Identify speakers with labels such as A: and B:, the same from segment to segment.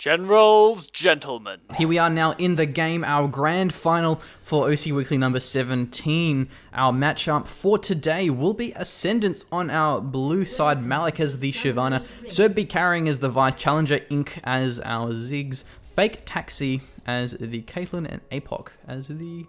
A: Gentlemen.
B: Here we are now in the game, our grand final for OCE Weekly number 17. Our matchup for today will be Ascendant on our blue side, Malik as the Shyvana, Serb carrying as the Vice, Challenger Inc. as our Ziggs, Fake Taxi as the Caitlyn, and Apoc as the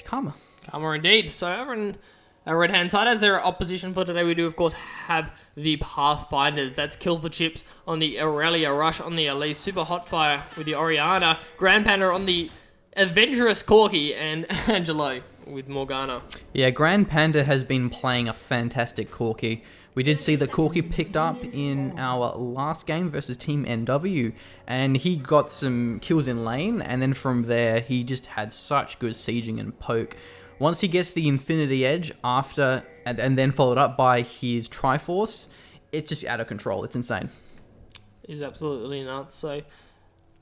B: Karma.
C: Karma indeed. So over on our right-hand side, as their opposition for today, we do, of course, have the Pathfinders. That's Kill for Chips on the Aurelia, Rush on the Elise, Super Hotfire with the Oriana, Grand Panda on the Adventurous Corki, and Angelo with Morgana.
B: Yeah, Grand Panda has been playing a fantastic Corki. We did see the Corki picked up in our last game versus Team NW, and he got some kills in lane, and then from there, he just had such good sieging and poke. Once he gets the Infinity Edge after, and then followed up by his Triforce, it's just out of control. It's insane.
C: He's absolutely nuts. So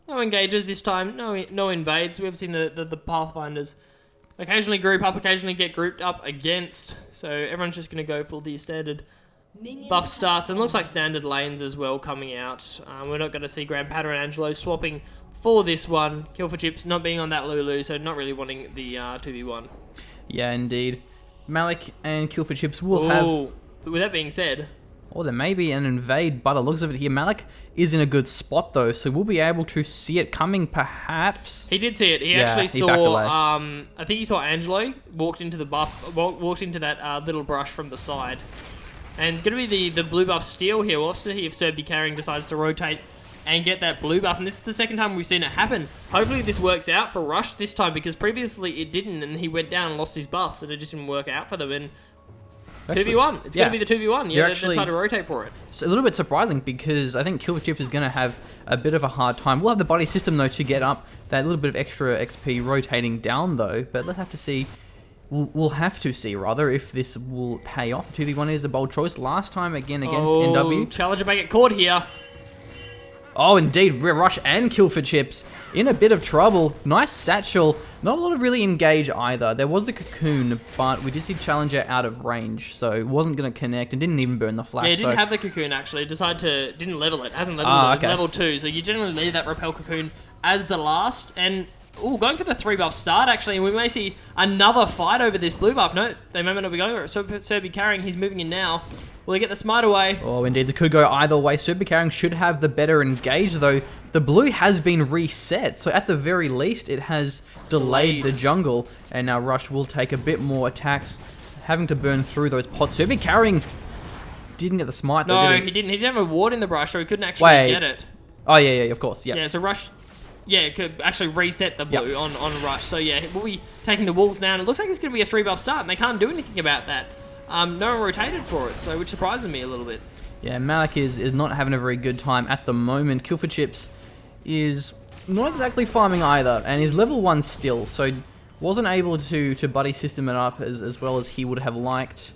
C: no engages this time, no invades. We've seen the Pathfinders occasionally group up, occasionally get grouped up against. So everyone's just going to go for the standard buff starts, and looks like standard lanes as well coming out. We're not going to see Grand Panda and Angelo swapping for this one. Kill for Chips not being on that Lulu, so not really wanting the 2v1.
B: Yeah, indeed. Malik and Kill for Chips will have...
C: But with that being said...
B: Or there may be an invade by the looks of it here. Malik is in a good spot though, so we'll be able to see it coming perhaps.
C: He did see it. He actually saw, I think he saw Angelo walked into the buff, walked into that little brush from the side. And going to be the blue buff steal here. We'll have to see if Serbi Carrying decides to rotate and get that blue buff. And this is the second time we've seen it happen. Hopefully this works out for Rush this time, because previously it didn't, and he went down and lost his buffs, and it just didn't work out for them. And 2v1. It's going to be the 2v1. Yeah, they decided to rotate for it.
B: It's a little bit surprising, because I think Kill for Chips is going to have a bit of a hard time. We'll have the body system though to get up that little bit of extra XP rotating down though, but let's have to see. We'll have to see, rather, if this will pay off. 2v1 is a bold choice. Last time, again, against NW.
C: Challenger may get caught here.
B: Oh, indeed. Rush and Kill for Chips in a bit of trouble. Nice satchel. Not a lot of really engage either. There was the cocoon, but we did see Challenger out of range, so it wasn't going to connect and didn't even burn the flash.
C: Yeah, it didn't have the cocoon, actually. Didn't level it. Hasn't leveled it.
B: Okay.
C: Level 2. So you generally leave that Repel Cocoon as the last, and... Ooh, going for the 3-buff start, actually, and we may see another fight over this blue buff. No, they may not be going for it. So Serbi Carrying, he's moving in now. Will he get the smite away?
B: Oh, indeed. It could go either way. Serbi Carrying should have the better engage, though. The blue has been reset, so at the very least, it has delayed the jungle, and now Rush will take a bit more attacks, having to burn through those pots. Serbi Carrying didn't get the smite, though,
C: No,
B: did
C: he didn't. He didn't have a ward in the brush, so he couldn't actually get it.
B: Oh, yeah, of course, yeah.
C: Yeah, so Rush... Yeah, it could actually reset the blue on Rush. So yeah, we'll be taking the wolves now, and it looks like it's going to be a 3-buff start, and they can't do anything about that. No one rotated for it, so which surprises me a little bit.
B: Yeah, Malik is not having a very good time at the moment. Kill for Chips is not exactly farming either, and is level 1 still, so wasn't able to buddy system it up as well as he would have liked.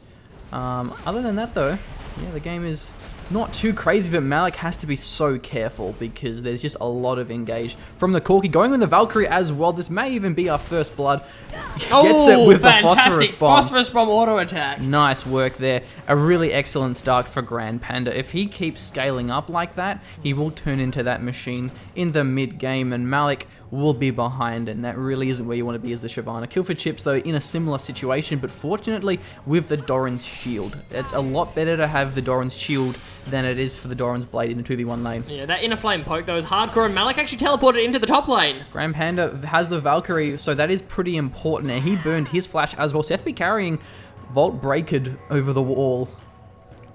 B: Other than that though, yeah, the game is not too crazy, but Malik has to be so careful because there's just a lot of engage from the Corki. Going with the Valkyrie as well. This may even be our first blood. Gets it with the Phosphorus Bomb.
C: Phosphorus Bomb auto attack.
B: Nice work there. A really excellent start for Grand Panda. If he keeps scaling up like that, he will turn into that machine in the mid-game, and Malik will be behind, and that really isn't where you want to be as the Shyvana. Kill for Chips, though, in a similar situation, but fortunately with the Doran's Shield. It's a lot better to have the Doran's Shield than it is for the Doran's Blade in a 2v1 lane.
C: Yeah, that inner flame poke, though, is hardcore, and Malik actually teleported into the top lane.
B: Grand Panda has the Valkyrie, so that is pretty important, and he burned his flash as well. Seth be carrying Vault Breaked over the wall.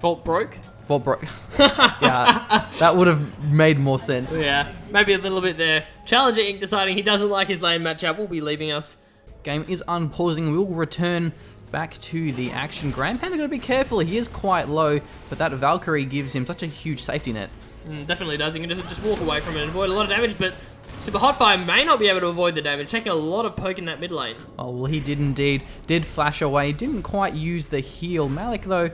C: Vault broke?
B: Vault broke. Yeah, that would have made more sense.
C: Yeah, maybe a little bit there. Challenger Inc. deciding he doesn't like his lane matchup will be leaving us.
B: Game is unpausing. We'll return back to the action. Grand Panda got to be careful. He is quite low, but that Valkyrie gives him such a huge safety net.
C: Definitely does. He can just walk away from it and avoid a lot of damage, but Super Hotfire may not be able to avoid the damage, taking a lot of poke in that mid lane.
B: Oh, well, he did indeed. Did flash away. Didn't quite use the heal. Malik, though,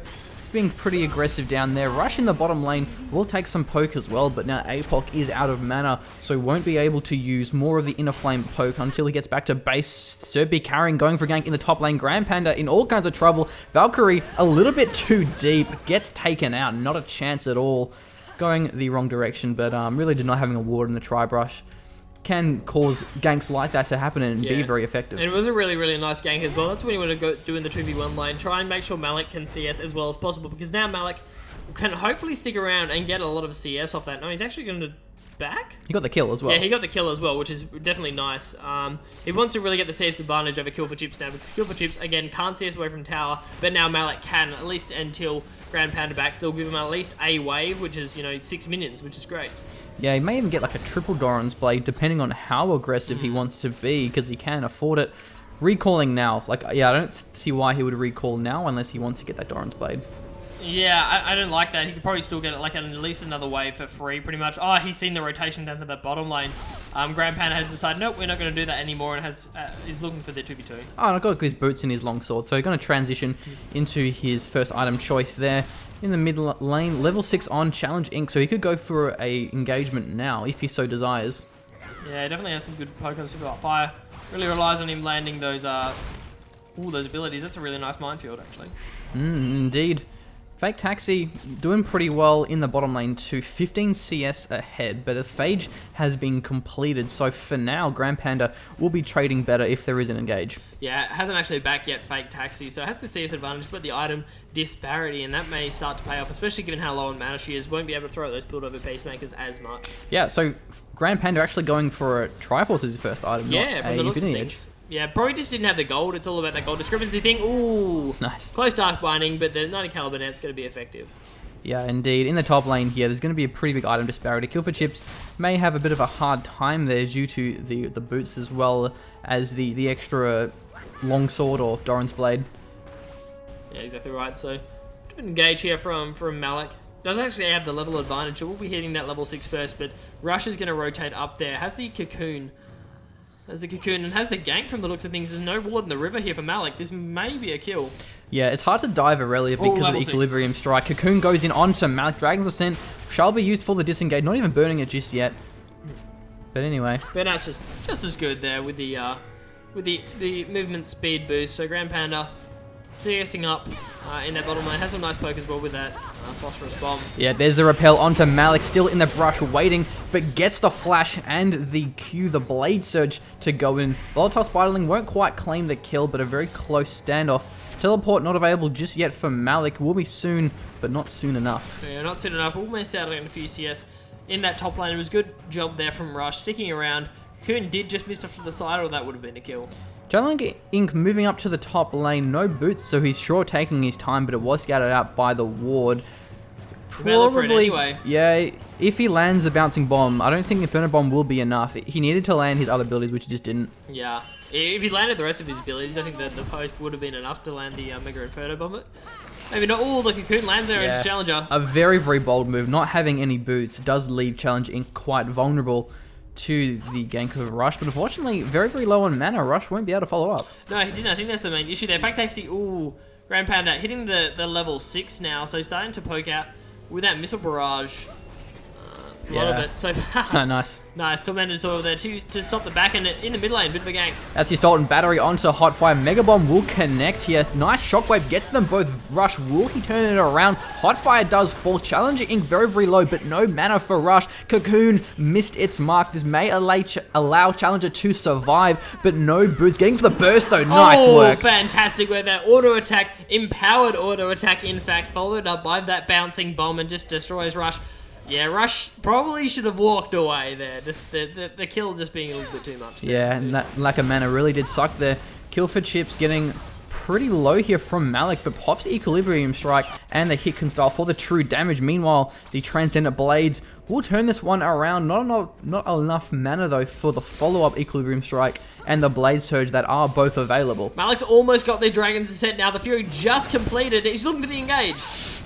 B: being pretty aggressive down there. Rush in the bottom lane will take some poke as well, but now Apoc is out of mana, so won't be able to use more of the inner flame poke until he gets back to base. Serbi Carrying going for gank in the top lane. Grand Panda in all kinds of trouble. Valkyrie a little bit too deep. Gets taken out. Not a chance at all. going the wrong direction, but really did not having a ward in the tri-brush can cause ganks like that to happen and be very effective.
C: And it was a really, really nice gank as well. That's what you want to go do in the 2v1 lane. Try and make sure Malik can CS as well as possible, because now Malik can hopefully stick around and get a lot of CS off that. No, he's actually going to back.
B: He got the kill as well.
C: Yeah, he got the kill as well, which is definitely nice. He wants to really get the CS advantage over Kill for Chips now, because Kill for Chips, again, can't CS away from tower, but now Malik can, at least until Grand Panda backs. They'll give him at least a wave, which is, 6 minions, which is great.
B: Yeah, he may even get like a triple Doran's Blade, depending on how aggressive he wants to be, because he can afford it. Recalling now, I don't see why he would recall now unless he wants to get that Doran's Blade.
C: Yeah, I don't like that. He could probably still get it at least another wave for free, pretty much. Oh, he's seen the rotation down to that bottom lane. Grand Panda has decided, nope, we're not going to do that anymore, and is looking for the 2v2.
B: Oh, and I've got his boots and his longsword, so he's going to transition into his first item choice there. In the mid lane, level 6 on Challenge Inc. So he could go for a engagement now, if he so desires.
C: Yeah, he definitely has some good Pokemon super fire. Really relies on him landing those those abilities. That's a really nice minefield, actually.
B: Indeed. Fake Taxi doing pretty well in the bottom lane too, 15 CS ahead, but a Phage has been completed, so for now, Grand Panda will be trading better if there is an engage.
C: Yeah, it hasn't actually back yet, Fake Taxi, so it has the CS advantage, but the item disparity, and that may start to pay off, especially given how low on mana she is, won't be able to throw those build-over Peacemakers as much.
B: Yeah, so Grand Panda actually going for a Triforce as his first item,
C: yeah, from the looks of things. Yeah, probably just didn't have the gold. It's all about that gold discrepancy thing. Ooh,
B: nice.
C: Close Dark Binding, but the 90 caliber net's going to be effective.
B: Yeah, indeed. In the top lane here, there's going to be a pretty big item disparity. Kill for Chips may have a bit of a hard time there due to the boots as well as the extra longsword or Doran's Blade.
C: Yeah, exactly right. So, engage here from Malik. Doesn't actually have the level advantage, so we'll be hitting that level 6 first, but Rush is going to rotate up there. Has the Cocoon. Has the Cocoon and has the gank from the looks of things. There's no ward in the river here for Malik. This may be a kill.
B: Yeah, it's hard to dive Aurelia because of the Equilibrium Strike. Cocoon goes in onto Malik. Dragon's Ascent shall be used for the disengage. Not even burning it just yet. But anyway.
C: But that's just as good there with the movement speed boost. So Grand Panda CSing up in that bottom lane. Has some nice poke as well with that phosphorus bomb.
B: Yeah, there's the repel onto Malik, still in the brush waiting, but gets the flash and the Q, the Blade Surge to go in. Volatile Spiderling won't quite claim the kill, but a very close standoff. Teleport not available just yet for Malik. Will be soon, but not soon enough.
C: Yeah, not soon enough. We'll miss out on a few CS in that top lane. It was a good job there from Rush, sticking around. Cocoon did just miss it to the side, or that would have been a kill.
B: GeneralsGentlemen Inc. moving up to the top lane, no boots, so he's sure taking his time, but it was scouted out by the ward. Probably,
C: anyway.
B: Yeah, if he lands the bouncing bomb, I don't think Inferno Bomb will be enough. He needed to land his other abilities, which he just didn't.
C: Yeah, if he landed the rest of his abilities, I think that the poke would have been enough to land the Mega Inferno Bomb. Maybe not all. The Cocoon lands there into Challenger.
B: A very, very bold move. Not having any boots does leave Challenge Inc. quite vulnerable to the gank of Rush, but unfortunately, very, very low on mana. Rush won't be able to follow up.
C: No, he didn't. I think that's the main issue there. Fake Taxi, ooh, Grand Panda hitting the level 6 now, so starting to poke out with that Missile Barrage. A lot of it. So,
B: nice.
C: Nice. Tormented Soil there to stop the back end in the mid lane. Bit of a gank.
B: That's the Assault and Battery onto Hotfire. Mega Bomb will connect here. Nice Shockwave gets them both. Rush, will he turn it around? Hotfire does fall. Challenger Inc. very, very low, but no mana for Rush. Cocoon missed its mark. This may allow Challenger to survive, but no boots. Getting for the burst though. Nice work.
C: Fantastic where that auto attack, empowered auto attack, in fact, followed up by that bouncing bomb and just destroys Rush. Yeah, Rush probably should have walked away there. Just the kill just being a little bit too much.
B: Yeah, and that lack of mana really did suck there. Kill for Chips getting pretty low here from Malik, but pops Equilibrium Strike and the hit can style for the true damage. Meanwhile, the Transcendent Blades will turn this one around. Not enough mana though for the follow-up Equilibrium Strike and the Blade Surge that are both available.
C: Malik's almost got their Dragon's Ascent now. The Fury just completed. He's looking for the engage.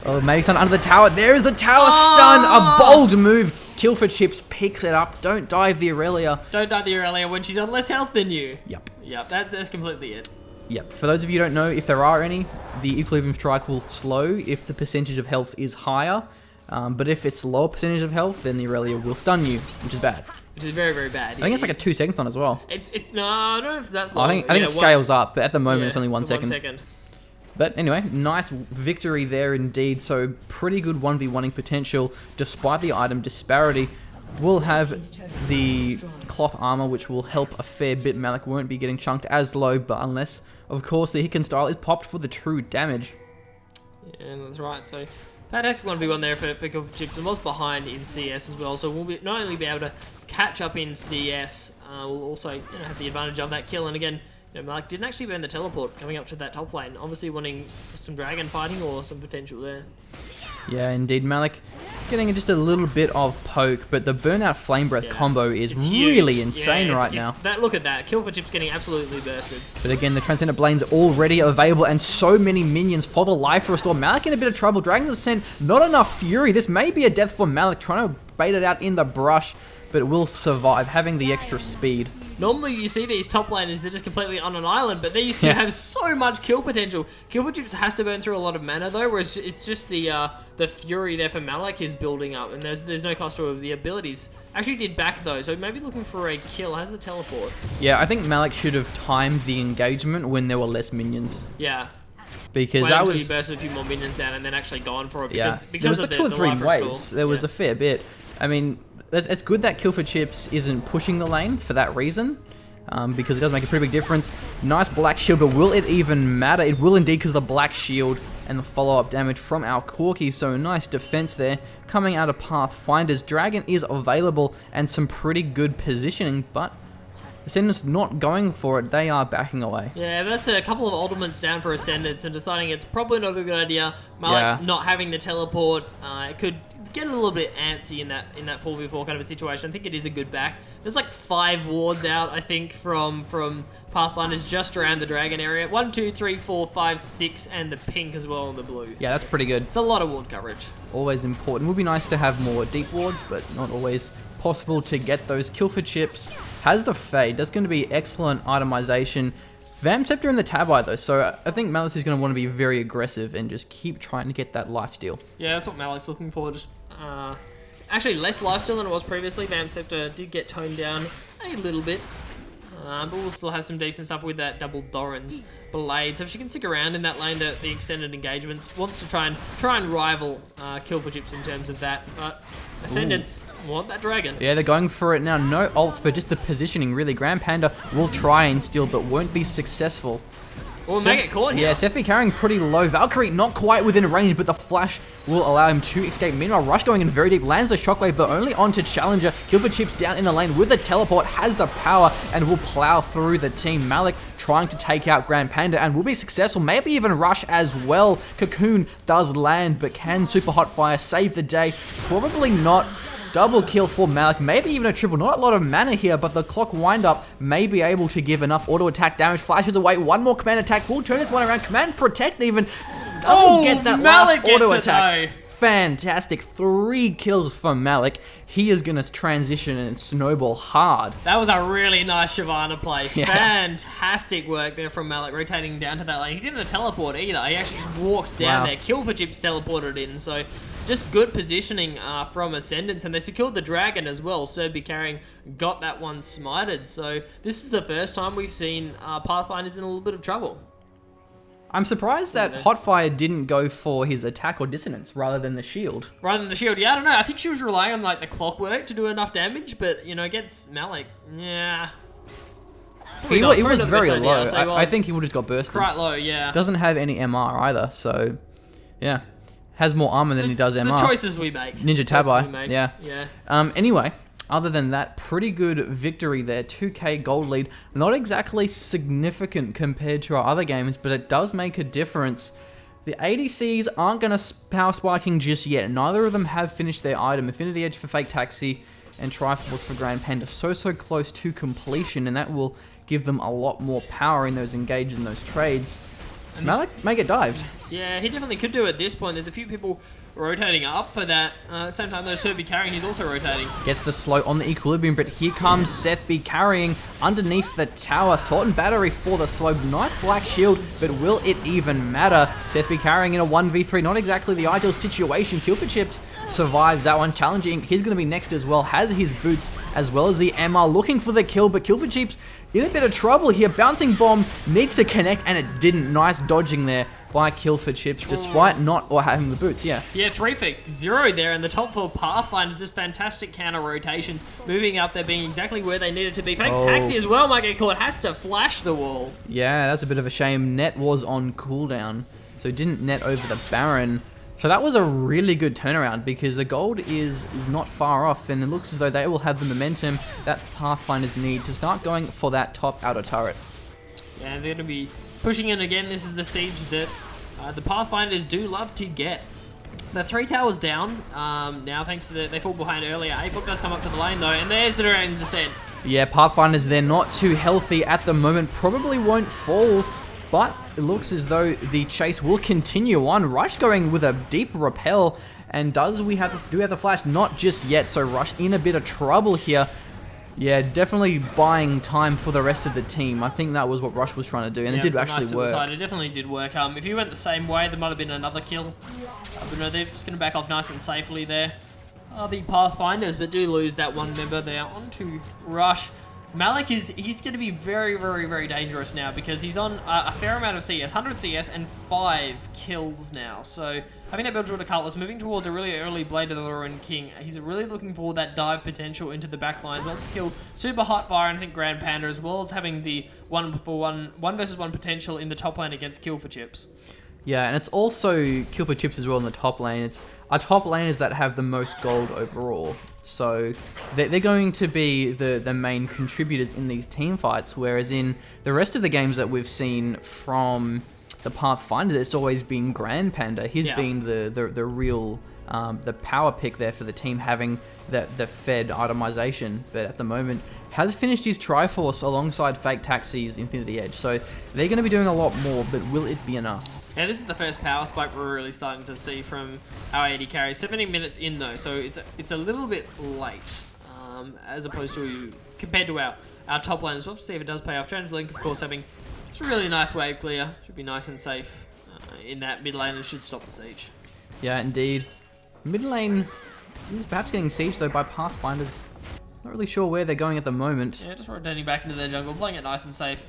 B: Oh, Magic's under the tower. There is the tower stun. A bold move. Kill for Chips picks it up. Don't dive the Aurelia.
C: Don't dive the Aurelia when she's on less health than you.
B: Yep.
C: That's completely it.
B: Yep. For those of you who don't know, if there are any, the Equilibrium Strike will slow if the percentage of health is higher. But if it's lower percentage of health, then the Aurelia will stun you, which is bad.
C: Which is very, very bad.
B: I think it's like a 2-second stun as well.
C: No, I don't know if that's long.
B: I think it scales up, but at the moment it's only 1 second.
C: 1 second.
B: But anyway, nice victory there indeed. So pretty good 1v1ing potential despite the item disparity. We'll have the cloth armor, which will help a fair bit. Malik won't be getting chunked as low, but unless, of course, the Hicken style is popped for the true damage.
C: Yeah, that's right. So fantastic 1v1 there for Killfordchips, and was behind in CS as well. So we'll not only be able to catch up in CS, we'll also have the advantage of that kill. And again, Malik didn't actually burn the teleport coming up to that top lane. Obviously wanting some dragon fighting or some potential there.
B: Yeah, indeed. Malik getting just a little bit of poke, but the burnout flame breath combo is really insane right now.
C: Look at that. Killfordchips getting absolutely bursted.
B: But again, the Transcendent Blade's already available, and so many minions for the life restore. Malik in a bit of trouble. Dragon's Ascent, not enough fury. This may be a death for Malik, trying to bait it out in the brush, but will survive, having the extra speed.
C: Normally you see these top laners, they're just completely on an island, but these two have so much kill potential. Killfordchips has to burn through a lot of mana though, whereas it's just the fury there for Malik is building up, and there's no cost to the abilities. Actually did back though, so maybe looking for a kill. Has the teleport.
B: Yeah, I think Malik should have timed the engagement when there were less minions.
C: Yeah.
B: Because that was...
C: he bursted a few more minions down and then actually gone for it.
B: Because
C: because
B: there was the 2 or 3 waves. There was a fair bit. I mean, it's good that Killfordchips isn't pushing the lane for that reason. Because it does make a pretty big difference. Nice black shield, but will it even matter? It will indeed, because the black shield and the follow-up damage from our Corki. So nice defense there coming out of Pathfinder's. Dragon is available and some pretty good positioning, but Ascendant's not going for it. They are backing away.
C: Yeah, that's a couple of ultimates down for Ascendants and deciding it's probably not a good idea. Malik not having the teleport, it could get a little bit antsy in that 4v4 kind of a situation. I think it is a good back. There's like 5 wards out, I think, from Pathfinders just around the dragon area. 1, 2, 3, 4, 5, 6, and the pink as well, and the blue.
B: Yeah, that's pretty good.
C: It's a lot of ward coverage.
B: Always important. Would be nice to have more deep wards, but not always possible to get those. Killfordchips has the fade. That's going to be excellent itemization. Vamp Scepter in the Tabi though, so I think Malice is going to want to be very aggressive and just keep trying to get that lifesteal.
C: Yeah, that's what Malice is looking for. Just actually less lifesteal than it was previously. Vamp Scepter did get toned down a little bit, but we'll still have some decent stuff with that double Doran's Blade. So if she can stick around in that lane, the extended engagements, wants to try and rival Killfordchips in terms of that, but Ascendants want that dragon. Yeah,
B: they're going for it now. No ults, but just the positioning, really. Grand Panda will try and steal, but won't be successful.
C: We'll make it caught here.
B: Yeah, Seth be carrying pretty low. Valkyrie not quite within range, but the flash will allow him to escape. Meanwhile, Rush going in very deep, lands the shockwave, but only onto Challenger. Killfordchips down in the lane with the teleport, has the power, and will plow through the team. Malik trying to take out Grand Panda, and will be successful. Maybe even Rush as well. Cocoon does land, but can Super Hot Fire save the day? Probably not. Double kill for Malik, maybe even a triple. Not a lot of mana here, but the clock wind-up may be able to give enough auto-attack damage. Flashes away, one more command attack. Will turn this one around. Command protect even. Doesn't get that
C: Malik
B: last auto-attack. Fantastic. 3 kills from Malik. He is going to transition and snowball hard.
C: That was a really nice Shyvana play. Yeah. Fantastic work there from Malik, rotating down to that lane. He didn't have the teleport either. He actually just walked down there. Killfordchips teleported in, so just good positioning from Ascendants, and they secured the dragon as well. Serbi carrying got that one smited. So this is the first time we've seen Pathfinders in a little bit of trouble.
B: I'm surprised that Hotfire didn't go for his attack or dissonance rather than the shield.
C: Rather than the shield, yeah, I don't know. I think she was relying on like the clockwork to do enough damage, but you know, against Malik, yeah.
B: He was very low. I think he would have got bursted.
C: It's quite low, yeah.
B: Doesn't have any MR either, so yeah. Has more armor than he does MR.
C: The choices we make.
B: Ninja Tabi, yeah.
C: Yeah.
B: Anyway, other than that, pretty good victory there. 2k gold lead. Not exactly significant compared to our other games, but it does make a difference. The ADCs aren't going to power spiking just yet. Neither of them have finished their item. Affinity Edge for Fake Taxi and Triforce for Grand Panda. So close to completion, and that will give them a lot more power in those engages and those trades. And Malik may get dived.
C: Yeah, he definitely could do it at this point. There's a few people rotating up for that. Same time though, Serbi carrying, he's also rotating. Gets
B: the slow on the equilibrium, but here comes Seth B carrying underneath the tower. Salt and battery for the slow. Nice black shield, but will it even matter? Seth B carrying in a 1v3, not exactly the ideal situation. Killfordchips survives that one, challenging. He's going to be next as well, has his boots as well as the MR, looking for the kill, but Killfordchips in a bit of trouble here. Bouncing bomb needs to connect, and it didn't. Nice dodging there by Kill for Chips, despite not or having the boots. Yeah.
C: Yeah, 3 for 0 there, and the top 4 Pathfinders, just fantastic counter rotations, moving up there, being exactly where they needed to be. Fake Taxi as well might get caught, has to flash the wall.
B: Yeah, that's a bit of a shame. Net was on cooldown, so didn't net over the Baron. So that was a really good turnaround because the gold is not far off, and it looks as though they will have the momentum that Pathfinders need to start going for that top outer turret.
C: Yeah, they're going to be pushing in again. This is the siege that the Pathfinders do love to get. The 3 towers down now, thanks to they fall behind earlier. Apok does come up to the lane though, and there's the Dragon's Ascent.
B: Yeah, Pathfinders, they're not too healthy at the moment, probably won't fall. But it looks as though the chase will continue on. Rush going with a deep repel. And do we have the flash? Not just yet. So Rush in a bit of trouble here. Yeah, definitely buying time for the rest of the team. I think that was what Rush was trying to do. And it did actually work.
C: It definitely did work. If you went the same way, there might have been another kill. But no, they're just going to back off nice and safely there. The Pathfinders, but do lose that one member there. On to Rush. Malik he's going to be very, very, very dangerous now because he's on a fair amount of CS, 100 CS and 5 kills now. So having that build with a Cutlass, moving towards a really early Blade of the Ruin King, he's really looking for that dive potential into the back lines. Wants to kill super hot fire and I think Grand Panda, as well as having the 1 versus 1 potential in the top lane against Kill for Chips.
B: Yeah, and it's also Kill for Chips as well in the top lane. It's our top laners that have the most gold overall. So they're going to be the main contributors in these team fights, whereas in the rest of the games that we've seen from the Pathfinder, it's always been Grand Panda. He's been the real the power pick there for the team, having the fed itemization. But at the moment, has finished his Triforce alongside Fake Taxi's Infinity Edge. So they're going to be doing a lot more, but will it be enough?
C: Yeah, this is the first power spike we're really starting to see from our AD carry. 17 minutes in though, so it's a little bit late as opposed to compared to our top laners. We'll have to see if it does pay off. TransLink, of course, having just a really nice wave clear. Should be nice and safe in that mid lane and should stop the siege.
B: Yeah, indeed. Mid lane is perhaps getting sieged though by Pathfinders. Not really sure where they're going at the moment.
C: Yeah, just rotating back into their jungle, playing it nice and safe.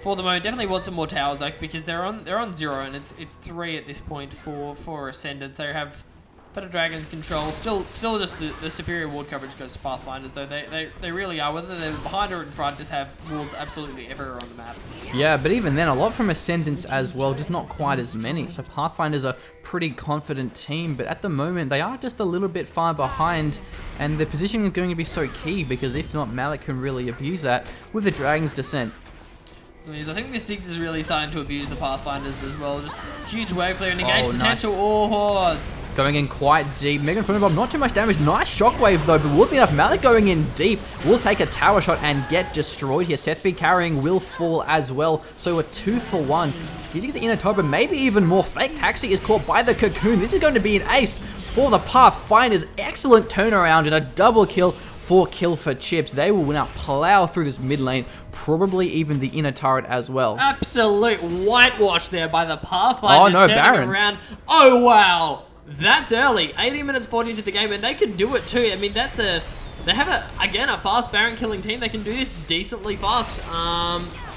C: For the moment, definitely want some more towers though, because they're on 0 and it's 3 at this point for Ascendant. They have better dragon control. Still just the superior ward coverage goes to Pathfinders though. They really are, whether they're behind or in front, just have wards absolutely everywhere on the map.
B: Yeah, but even then, a lot from Ascendants as well, just not quite as many. So Pathfinders are a pretty confident team, but at the moment they are just a little bit far behind. And the positioning is going to be so key, because if not, Malik can really abuse that with the Dragon's Descent.
C: I think this 6 is really starting to abuse the Pathfinders as well. Just huge wave clear and engage potential.
B: Nice.
C: Oh,
B: going in quite deep. Megan Bomb, not too much damage. Nice shockwave though, but will be enough. Malik going in deep. Will take a tower shot and get destroyed here. Seth B carrying will fall as well. So a 2 for 1. He's going to get the inner tower, but maybe even more. Fake Taxi is caught by the Cocoon. This is going to be an ace for the Pathfinders. Excellent turnaround and a double kill for Kill for Chips. They will now plow through this mid lane, probably even the inner turret as well.
C: Absolute whitewash there by the Pathfinders.
B: Oh no, Baron.
C: Around. Oh wow, that's early. 80 minutes 40 into the game, and they can do it too. I mean, they have again a fast Baron killing team. They can do this decently fast.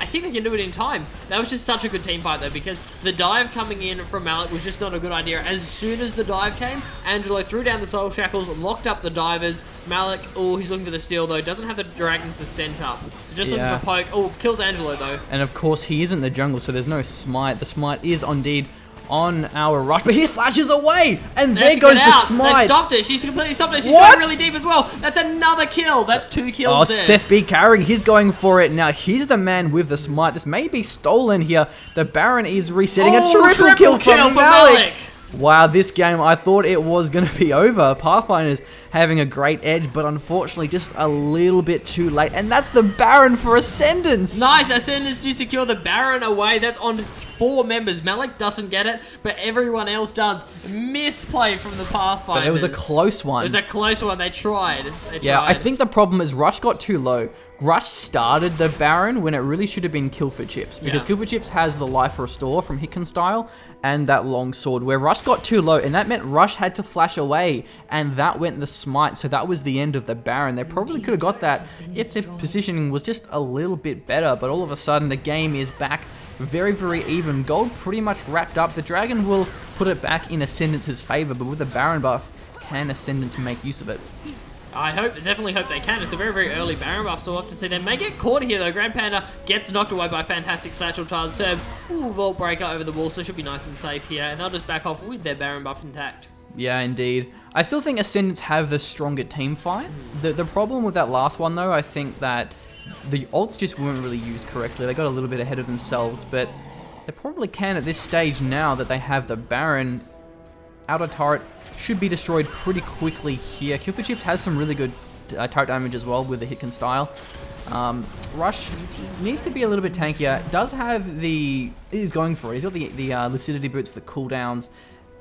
C: I think they can do it in time. That was just such a good team fight though, because the dive coming in from Malik was just not a good idea. As soon as the dive came, Angelo threw down the soul shackles, locked up the divers. Malik, oh, he's looking for the steal though. Doesn't have the Dragon's Descent up, so just looking for poke. Oh, kills Angelo though.
B: And of course he isn't the jungle, so there's no smite. The smite is indeed on our Rush, but he flashes away, and there goes the smite.
C: They stopped it. She's completely stopped it. She's going really deep as well. That's another kill. That's 2 kills there.
B: Seth B carrying. He's going for it now. He's the man with the smite. This may be stolen here. The Baron is resetting. A triple kill from Malik. Wow, this game, I thought it was going to be over. Pathfinder's having a great edge, but unfortunately just a little bit too late. And that's the Baron for Ascendance.
C: Nice. Ascendance to secure the Baron away. That's on 4 members. Malik doesn't get it, but everyone else does. Misplay from the Pathfinders.
B: But it was a close one.
C: It was a close one. They tried.
B: Yeah, I think the problem is Rush got too low. Rush started the Baron when it really should have been Kill for Chips, because Kill for Chips has the life restore from Hicken style and that long sword, where Rush got too low, and that meant Rush had to flash away, and that went the smite, so that was the end of the Baron. They probably could have got that if their positioning was just a little bit better, but all of a sudden the game is back very, very even. Gold pretty much wrapped up. The Dragon will put it back in Ascendant's favor, but with the Baron buff, can Ascendant make use of it?
C: I definitely hope they can. It's a very, very early Baron buff, so we'll have to see. They may get caught here, though. Grand Panda gets knocked away by a fantastic Satchel Charge Serve. Ooh, Vault Breaker over the wall, so should be nice and safe here. And they'll just back off with their Baron buff intact.
B: Yeah, indeed. I still think Ascendants have the stronger team fight. The problem with that last one, though, I think that the ults just weren't really used correctly. They got a little bit ahead of themselves, but they probably can at this stage now that they have the Baron. Outer turret should be destroyed pretty quickly here. Kill for Chips has some really good turret damage as well with the Hitkin style. Rush needs to be a little bit tankier. Does have is going for it. He's got the Lucidity Boots for the cooldowns,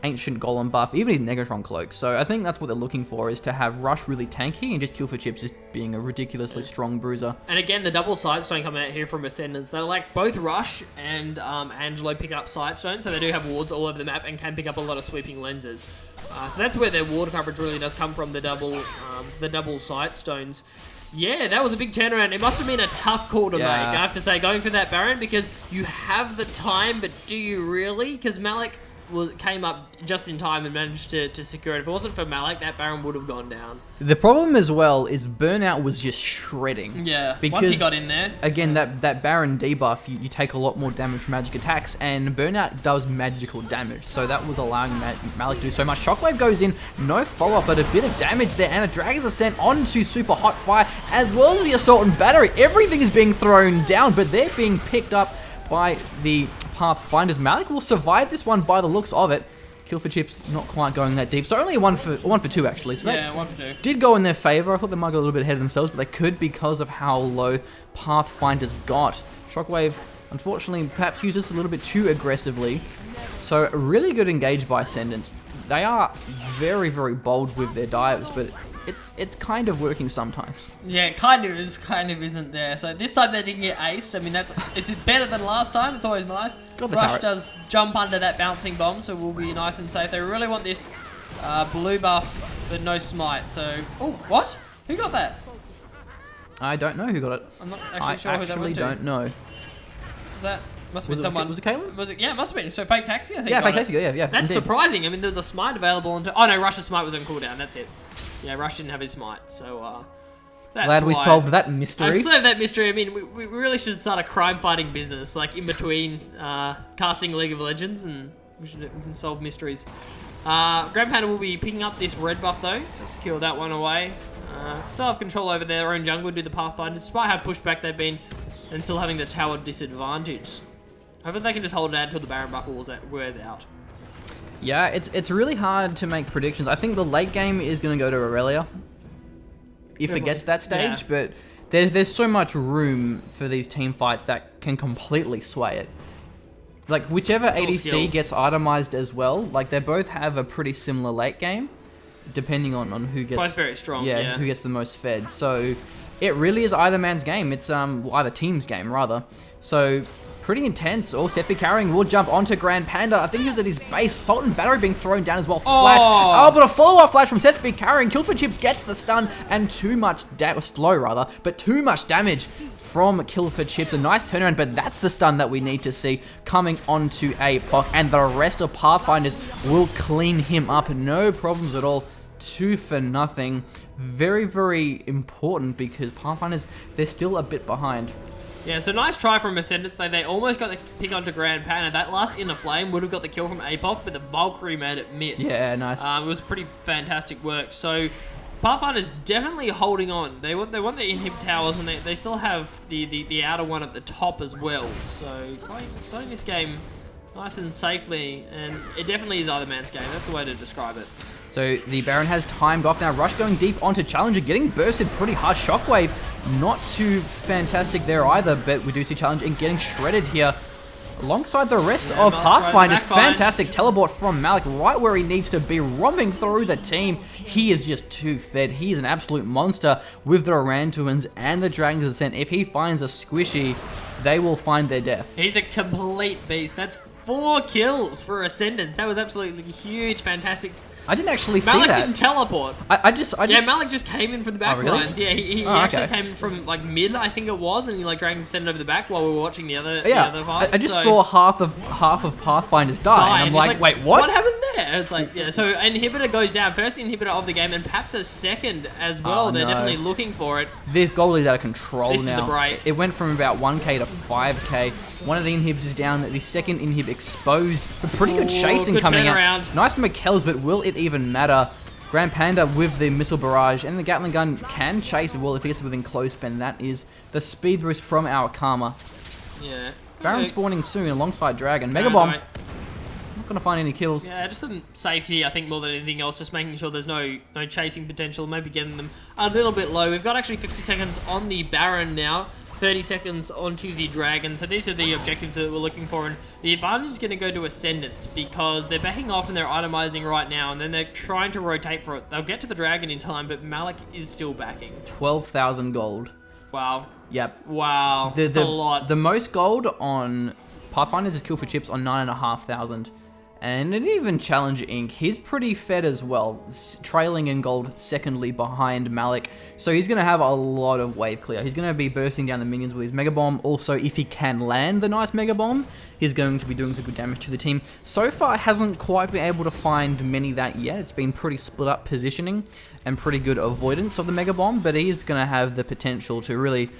B: Ancient Golem buff, even his Negatron Cloak. So I think that's what they're looking for, is to have Rush really tanky and just Kill for Chips just being a ridiculously strong bruiser.
C: And again, the double Sightstone coming out here from Ascendants. They're like both Rush and Angelo pick up Sightstone, so they do have wards all over the map and can pick up a lot of sweeping lenses. So that's where their ward coverage really does come from, the double Sightstones. Yeah, that was a big turnaround. It must have been a tough call to make, I have to say, going for that Baron, because you have the time, but do you really? Because Malik came up just in time and managed to secure it. If it wasn't for Malik, that Baron would have gone down. The
B: problem as well is Burnout was just shredding.
C: Yeah,
B: because,
C: once he got in there.
B: Again, that Baron debuff, you take a lot more damage from magic attacks, and Burnout does magical damage, so that was allowing Malik to do so much. Shockwave goes in, no follow-up, but a bit of damage there, and a Dragon's Ascent onto Super Hot Fire, as well as the Assault and Battery. Everything is being thrown down, but they're being picked up by the Pathfinders. Malik will survive this one by the looks of it. Kill for Chips not quite going that deep, so only one for two actually. So
C: yeah, 1 for 2
B: did go in their favor. I thought they might go a little bit ahead of themselves, but they could because of how low Pathfinders got. Shockwave, unfortunately, perhaps used this a little bit too aggressively. So really good engage by Ascendants. They are very, very bold with their dives, but it's kind of working sometimes.
C: Yeah, kind of is, kind of isn't there. So this time they didn't get aced. I mean, it's better than last time. It's always nice. Rush does jump under that bouncing bomb, so we'll be nice and safe. They really want this blue buff, but no smite. So, oh, what? Who got that?
B: I don't know who got it.
C: I'm not actually sure who that went to.
B: I actually don't know.
C: Was that? Must have been someone.
B: Was it Caleb?
C: Was it? Yeah, it must have been. So Fake Taxi, I think.
B: Yeah, Fake Taxi. Yeah.
C: That's
B: indeed.
C: surprising. I mean, there was a smite available. Oh no, Rush's smite was on cooldown. That's it. Yeah, Rush didn't have his smite, so that's
B: glad we solved that mystery.
C: I solved that mystery. I mean, we really should start a crime-fighting business, like in between casting League of Legends, and we can solve mysteries. Grand Panda will be picking up this red buff though. Let's secure that one away. Still have control over their own jungle, do the Pathfinders, despite how pushed back they've been, and still having the tower disadvantage. Hopefully they can just hold it out until the Baron buff wears out.
B: Yeah, it's really hard to make predictions. I think the late game is going to go to Aurelia if it gets to that stage, but there's so much room for these team fights that can completely sway it. Like, whichever ADC gets itemized as well, like, they both have a pretty similar late game, depending on who gets...
C: Both very strong, yeah.
B: Who gets the most fed. So, it really is either man's game. It's either team's game, rather. So... pretty intense. Seppi carrying will jump onto Grand Panda. I think he was at his base. Salt and Battery being thrown down as well. Flash. Oh, but a follow-up flash from Seppi carrying. Kill for Chips gets the stun and too much but too much damage from Kill for Chips. A nice turnaround, but that's the stun that we need to see coming onto APOC, and the rest of Pathfinders will clean him up. No problems at all. 2 for nothing. Very, very important because Pathfinders, they're still a bit behind.
C: Yeah, so nice try from Ascendants. They almost got the pick onto Grand Panda. That last Inner Flame would have got the kill from APOC, but the Valkyrie made it miss.
B: Yeah, nice.
C: It was pretty fantastic work. So Pathfinder's definitely holding on. They want the inhib towers, and they still have the outer one at the top as well. So playing this game nice and safely, and it definitely is either man's game. That's the way to describe it.
B: So the Baron has timed off now. Rush going deep onto Challenger, getting bursted pretty hard. Shockwave, not too fantastic there either, but we do see Challenger getting shredded here alongside the rest of Pathfinders. Fantastic teleport from Malik right where he needs to be, romping through the team. He is just too fed. He is an absolute monster with the Orantuans and the Dragon's Ascent. If he finds a squishy, they will find their death.
C: He's a complete beast. That's 4 kills for Ascendants. That was absolutely huge, fantastic
B: I didn't actually see
C: Malik
B: that.
C: didn't teleport.
B: I just
C: Yeah, Malik just came in from the back
B: Oh, really?
C: lines. Yeah, he actually came from like mid, I think it was, and he like dragged Ascendant over the back while we were watching the other fight.
B: I just saw half of Pathfinders die, and I'm like, wait, what?
C: What happened there? It's like, yeah, so inhibitor goes down. First inhibitor of the game, and perhaps a second as well.
B: Oh,
C: They're
B: no.
C: definitely looking for it.
B: This goal is out of control
C: This is
B: now.
C: the break.
B: It went from about 1k to 5k. One of the inhibs is down. The second inhib exposed. But pretty good chasing
C: good
B: coming
C: turnaround.
B: out. Nice McKells, but will it even matter? Grand Panda with the missile barrage and the Gatling gun can chase well if he gets within close, and that is the speed boost from our Karma.
C: Yeah.
B: Baron spawning soon alongside Dragon. Mega Bomb.
C: Right.
B: Not going to find any kills.
C: Yeah, just some safety, I think, more than anything else. Just making sure there's no chasing potential. Maybe getting them a little bit low. We've got actually 50 seconds on the Baron now. 30 seconds onto the Dragon. So these are the objectives that we're looking for. And the advantage is going to go to Ascendants because they're backing off and they're itemizing right now. And then they're trying to rotate for it. They'll get to the Dragon in time, but Malik is still backing.
B: 12,000 gold.
C: Wow.
B: Yep.
C: Wow. That's a lot.
B: The most gold on Pathfinders is Kill for Chips on 9,500. And it even Challenger Inc. He's pretty fed as well, trailing in gold secondly behind Malik. So he's going to have a lot of wave clear. He's going to be bursting down the minions with his Mega Bomb. Also, if he can land the nice Mega Bomb, he's going to be doing some good damage to the team. So far, hasn't quite been able to find many that yet. It's been pretty split up positioning and pretty good avoidance of the Mega Bomb, but he's going to have the potential to really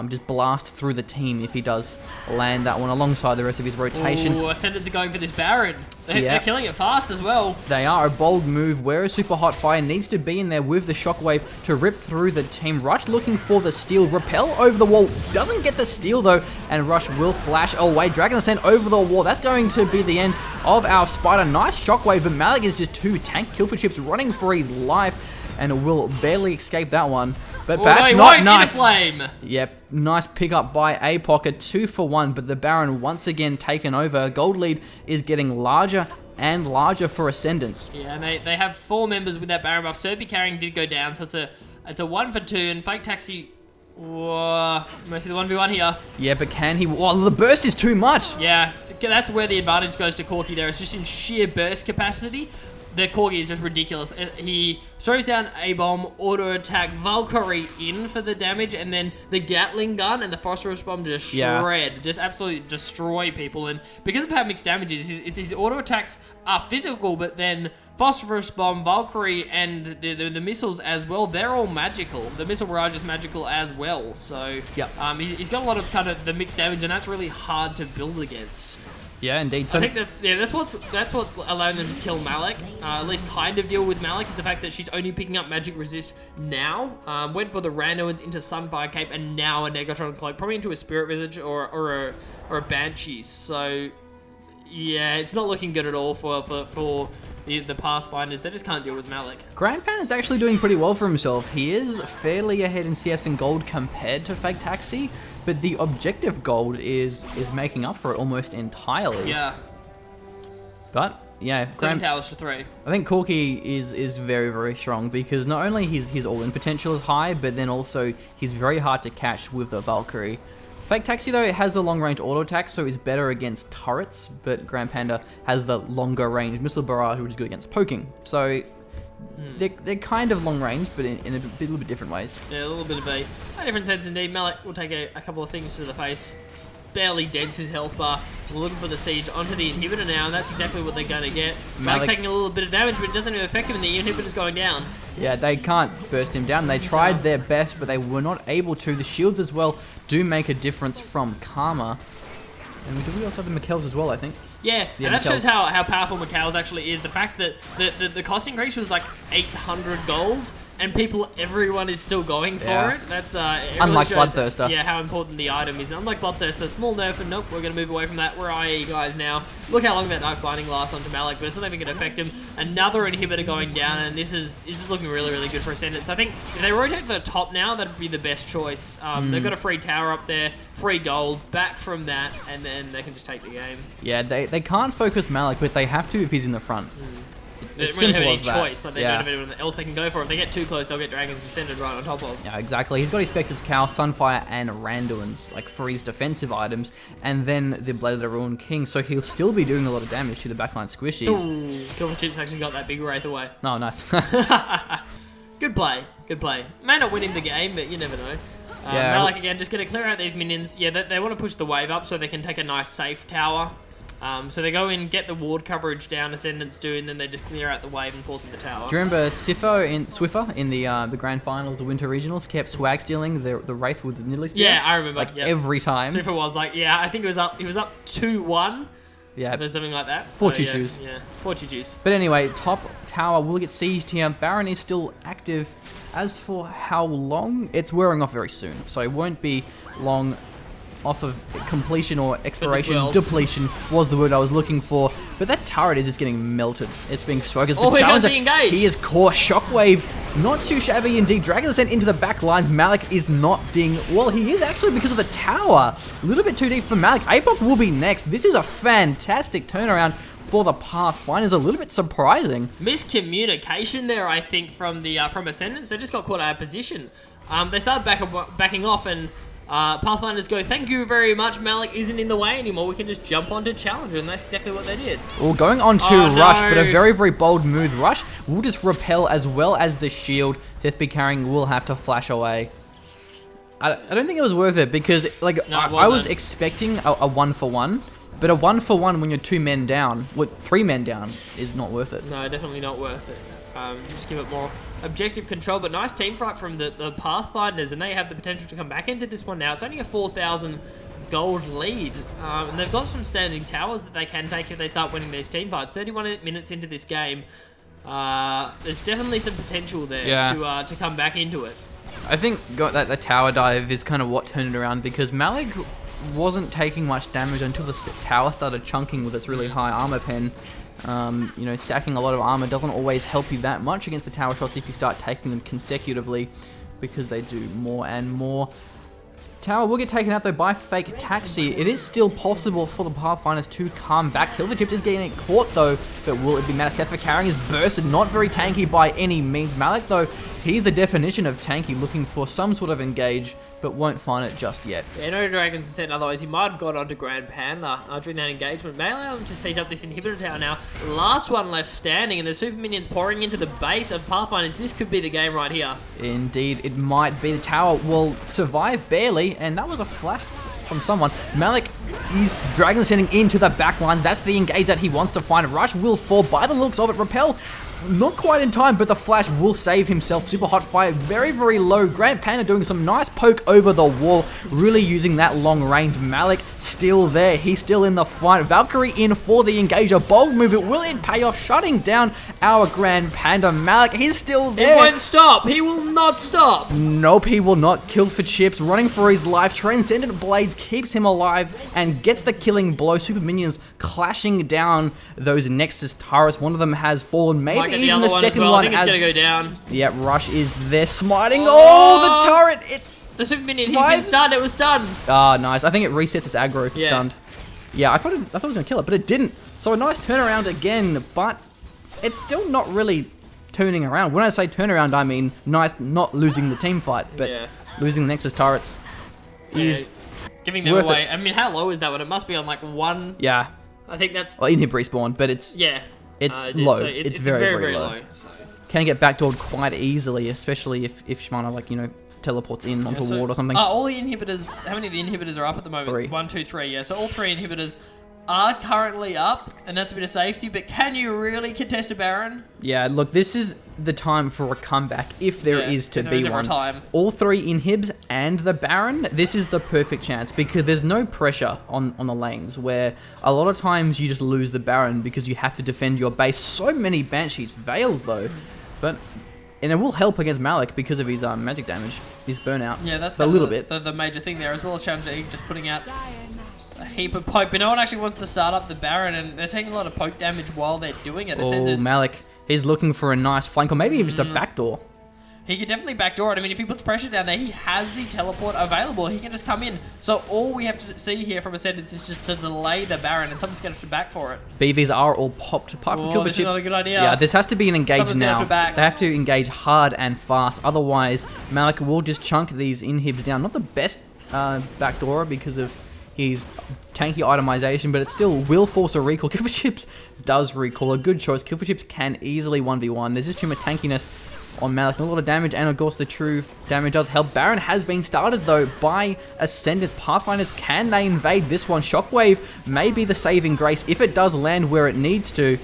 B: just blast through the team if he does land that one alongside the rest of his rotation.
C: Ooh, Ascendants are going for this Baron. They're killing it fast as well.
B: They are a bold move where a super hot fire needs to be in there with the shockwave to rip through the team. Rush looking for the steal. Repel over the wall. Doesn't get the steal though, and Rush will flash away. Dragon Ascent over the wall. That's going to be the end of our Spider. Nice shockwave, but Malik is just too tank. Kill for Chips running for his life and will barely escape that one. But perhaps not nice.
C: Flame.
B: Yep, nice pickup by APOC, a 2-for-1, but the Baron once again taken over. Gold lead is getting larger and larger for Ascendants.
C: Yeah, and they have 4 members with that Baron buff. Serby carrying did go down, so it's a 1-for-2, and Fake Taxi, mostly the 1v1 here.
B: Yeah, but can he? Well, the burst is too much.
C: Yeah, that's where the advantage goes to Corki there. It's just in sheer burst capacity. The Corgi is just ridiculous. He throws down a bomb, auto attack, Valkyrie in for the damage, and then the Gatling gun and the phosphorus bomb just shred, just absolutely destroy people. And because of how mixed damage is, his auto attacks are physical, but then phosphorus bomb, Valkyrie, and the missiles as well, they're all magical. The missile barrage is magical as well. So he's got a lot of kind of the mixed damage, and that's really hard to build against.
B: Yeah, indeed. So
C: I think that's what's allowing them to kill Malik. At least kind of deal with Malik is the fact that she's only picking up magic resist now. Went for the Randoans into Sunfire Cape and now a Negatron Cloak, probably into a Spirit Visage or a Banshee. So yeah, it's not looking good at all for the Pathfinders. They just can't deal with Malik.
B: Grand Pan is actually doing pretty well for himself. He is fairly ahead in CS and gold compared to Fake Taxi. But the objective gold is making up for it almost entirely.
C: Yeah.
B: But yeah,
C: 7 towers to 3.
B: I think Corki is very, very strong because not only his all-in potential is high, but then also he's very hard to catch with the Valkyrie. Fake Taxi though, it has the long-range auto attack, so is better against turrets, but Grand Panda has the longer range missile barrage, which is good against poking. So they're kind of long range, but in a little bit different ways.
C: Yeah, a little bit of a different sense indeed. Malik will take a couple of things to the face. Barely dents his health bar. We're looking for the siege onto the inhibitor now, and that's exactly what they're going to get. Malik's taking a little bit of damage, but it doesn't even affect him, and the inhibitor's going down. Yeah,
B: they can't burst him down. They tried their best, but they were not able to. The shields as well do make a difference from Karma. And we also have the McKells as well, I think.
C: Yeah, and that shows how powerful McKells actually is. The fact that the cost increase was like 800 gold, and everyone is still going for it. That's
B: unlike
C: really
B: Bloodthirster.
C: Yeah, how important the item is. Unlike Bloodthirster, small nerf, and nope, we're going to move away from that. Where are you guys now? Look how long that Dark Binding lasts onto Malik, but it's not even going to affect him. Another inhibitor going down, and this is looking really, really good for Ascendant. So I think if they rotate to the top now, that'd be the best choice. They've got a free tower up there, free gold, back from that, and then they can just take the game.
B: Yeah, they can't focus Malik, but they have to if he's in the front.
C: They don't really have any choice. Like, they don't have anyone else they can go for. If they get too close, they'll get Dragons Ascendant right on top of.
B: Yeah, exactly. He's got his Spectre's Cowl, Sunfire, and Randuin's, like, for his defensive items, and then the Blade of the Ruined King, so he'll still be doing a lot of damage to the backline squishies.
C: Ooh, Killing Chips actually got that big Wraith away.
B: Oh, nice.
C: Good play. Good play. May not win him the game, but you never know.
B: Yeah.
C: Malik again, just going to clear out these minions. Yeah, they want to push the wave up so they can take a nice safe tower. So they go in, get the ward coverage down, Ascendants do, and then they just clear out the wave and force at the tower.
B: Do you remember Swiffer in the grand finals of Winter Regionals kept swag stealing the Wraith with the Nidalee Spear?
C: Yeah, I remember.
B: Like, every time.
C: Swiffer was like, yeah, I think he was up 2-1.
B: Yeah.
C: Then something like that. So,
B: Fortitude.
C: Yeah, Fortitude.
B: But anyway, top tower will get sieged here. Baron is still active. As for how long, it's wearing off very soon. So it won't be long off of completion or expiration. Depletion was the word I was looking for. But that turret is just getting melted. It's being focused.
C: Oh, he has engaged.
B: He is caught. Shockwave. Not too shabby indeed. Dragon Ascent into the back lines. Malik is not ding. Well, he is actually because of the tower. A little bit too deep for Malik. Apok will be next. This is a fantastic turnaround for the Pathfinders. A little bit surprising.
C: Miscommunication there, I think, from Ascendants. They just got caught out of position. They started backing off, and Pathfinders go, thank you very much, Malik isn't in the way anymore, we can just jump onto Challenger, and that's exactly what they did.
B: Well, going on to Rush, but a very, very bold move. Rush will just repel as well as the shield. Deathby carrying will have to flash away. I don't think it was worth it, because like I was expecting a 1-for-1, but a 1-for-1 when you're 2 men down, 3 men down, is not worth it.
C: No, definitely not worth it. Just give it more objective control, but nice team fight from the Pathfinders, and they have the potential to come back into this one now. It's only a 4,000 gold lead, and they've got some standing towers that they can take if they start winning these team fights. 31 minutes into this game, there's definitely some potential there to come back into it.
B: I think the tower dive is kind of what turned it around, because Malik wasn't taking much damage until the tower started chunking with its really high armor pen. You know, stacking a lot of armor doesn't always help you that much against the tower shots if you start taking them consecutively, because they do more and more. Tower will get taken out though by Fake Taxi. It is still possible for the Pathfinders to come back. Killerchips is getting caught though, but will it be Matasefa carrying his burst? Not very tanky by any means. Malik though, he's the definition of tanky, looking for some sort of engage, but won't find it just yet.
C: Yeah, no Dragons Ascent, otherwise he might have got onto Grand Panda during that engagement. May allow him to siege up this inhibitor tower now. Last one left standing, and the super minions pouring into the base of Pathfinders. This could be the game right here.
B: Indeed, it might be. The tower will survive barely, and that was a flash from someone. Malik is Dragon Ascending into the back lines. That's the engage that he wants to find. Rush will fall by the looks of it. Repel not quite in time, but the flash will save himself. Super hot fire, very, very low. Grand Panda doing some nice poke over the wall, really using that long range. Malik still there. He's still in the fight. Valkyrie in for the engager. Bold move. Will it pay off? Shutting down our Grand Panda. Malik, he's still there.
C: He won't stop. He will not stop.
B: Nope, he will not. Kill for chips, running for his life. Transcendent Blades keeps him alive and gets the killing blow. Super minions clashing down those Nexus turrets. One of them has fallen. Maybe even the second one.
C: I think it's going to go down.
B: Yeah, Rush is there smiting. Oh, the turret!
C: The super minion, he's been stunned. It was stunned.
B: Ah, nice. I think it resets its aggro if it's stunned. Yeah, I thought it was going to kill it, but it didn't. So a nice turnaround again, but it's still not really turning around. When I say turnaround, I mean nice, not losing the team fight, but losing the Nexus turrets is
C: giving them away. I mean, how low is that one? It must be on like 1.
B: Yeah.
C: I think that's...
B: Well, in-hit respawn, but it's...
C: Yeah.
B: It's low.
C: So
B: it's very, very low.
C: So.
B: Can get backdoored quite easily, especially if Shimano, like, you know, teleports in onto a ward or something.
C: All the inhibitors, how many of the inhibitors are up at the moment?
B: 3.
C: 1, 2, 3, yeah. So all 3 inhibitors are currently up, and that's a bit of safety, but can you really contest a Baron?
B: Yeah, look, this is the time for a comeback, if there is to be one. All 3 inhibs and the Baron, this is the perfect chance, because there's no pressure on the lanes, where a lot of times you just lose the Baron because you have to defend your base. So many Banshees Veils, though, and it will help against Malik because of his magic damage, his burnout.
C: Yeah, that's
B: a little bit.
C: The major thing there, as well as Challenger just putting out a heap of poke, but no one actually wants to start up the Baron, and they're taking a lot of poke damage while they're doing it.
B: Oh, Malik, he's looking for a nice flank, or maybe even just a backdoor.
C: he can definitely backdoor it. I mean, if he puts pressure down there, he has the teleport available. He can just come in. So all we have to see here from Ascendant is just to delay the Baron, and someone's going to have to back for it.
B: BVs are all popped apart from Kilfer
C: This is not a good idea.
B: Yeah, this has to be an engage
C: Someone's gonna
B: now.
C: have to back.
B: They have to engage hard and fast. Otherwise, Malik will just chunk these inhibs down. Not the best backdoorer because of his tanky itemization, but it still will force a recall. Kilfer Chips does recall. A good choice. Kilfer Chips can easily 1v1. There's just too much tankiness on Malik. A lot of damage, and of course the true damage does help. Baron has been started though by Ascendant's Pathfinders. Can they invade this one? Shockwave may be the saving grace if it does land where it needs to.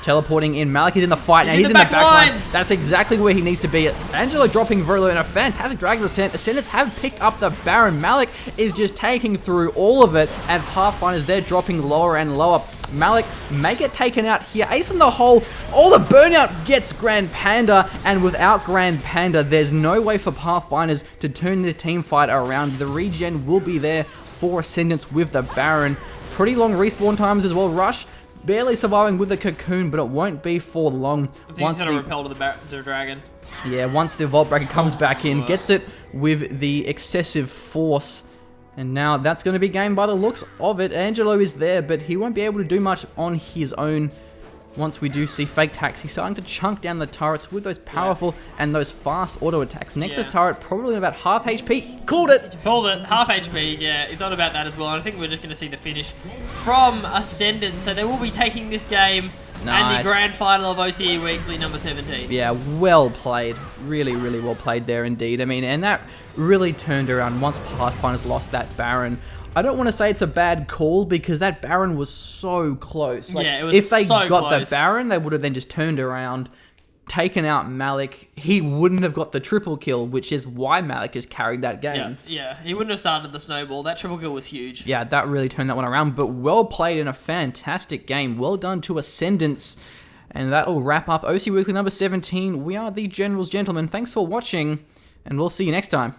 B: Teleporting in. Malik is in the fight now. He's in the back lines. That's exactly where he needs to be. Angelo dropping very low in a fantastic Dragon's Ascent. Ascendants have picked up the Baron. Malik is just taking through all of it, and Pathfinders, they're dropping lower and lower. Malik may get taken out here. Ace in the hole. All the burnout gets Grand Panda, and without Grand Panda, there's no way for Pathfinders to turn this team fight around. The regen will be there for Ascendants with the Baron. Pretty long respawn times as well. Rush barely surviving with the cocoon, but it won't be for long.
C: I think he's going to repel to the dragon.
B: Yeah, once the Vault Breaker comes back in, gets it with the excessive force. And now that's going to be game by the looks of it. Angelo is there, but he won't be able to do much on his own. Once we do see Fake Taxi starting to chunk down the turrets with those powerful and those fast auto attacks. Nexus turret probably about half HP. Called it!
C: Called it. Half HP, yeah. It's on about that as well. And I think we're just going to see the finish from Ascendant. So they will be taking this game and the grand final of OCE Weekly number 17.
B: Yeah, well played. Really, really well played there indeed. I mean, and that really turned around once Pathfinders lost that Baron. I don't want to say it's a bad call because that Baron was so close. Like,
C: yeah, it was
B: if they
C: so
B: got
C: close.
B: the Baron, they would have then just turned around, taken out Malik. He wouldn't have got the triple kill, which is why Malik has carried that game.
C: Yeah. He wouldn't have started the snowball. That triple kill was huge.
B: Yeah, that really turned that one around, but well played in a fantastic game. Well done to Ascendants. And that'll wrap up OCE Weekly number 17. We are the Generals Gentlemen. Thanks for watching, and we'll see you next time.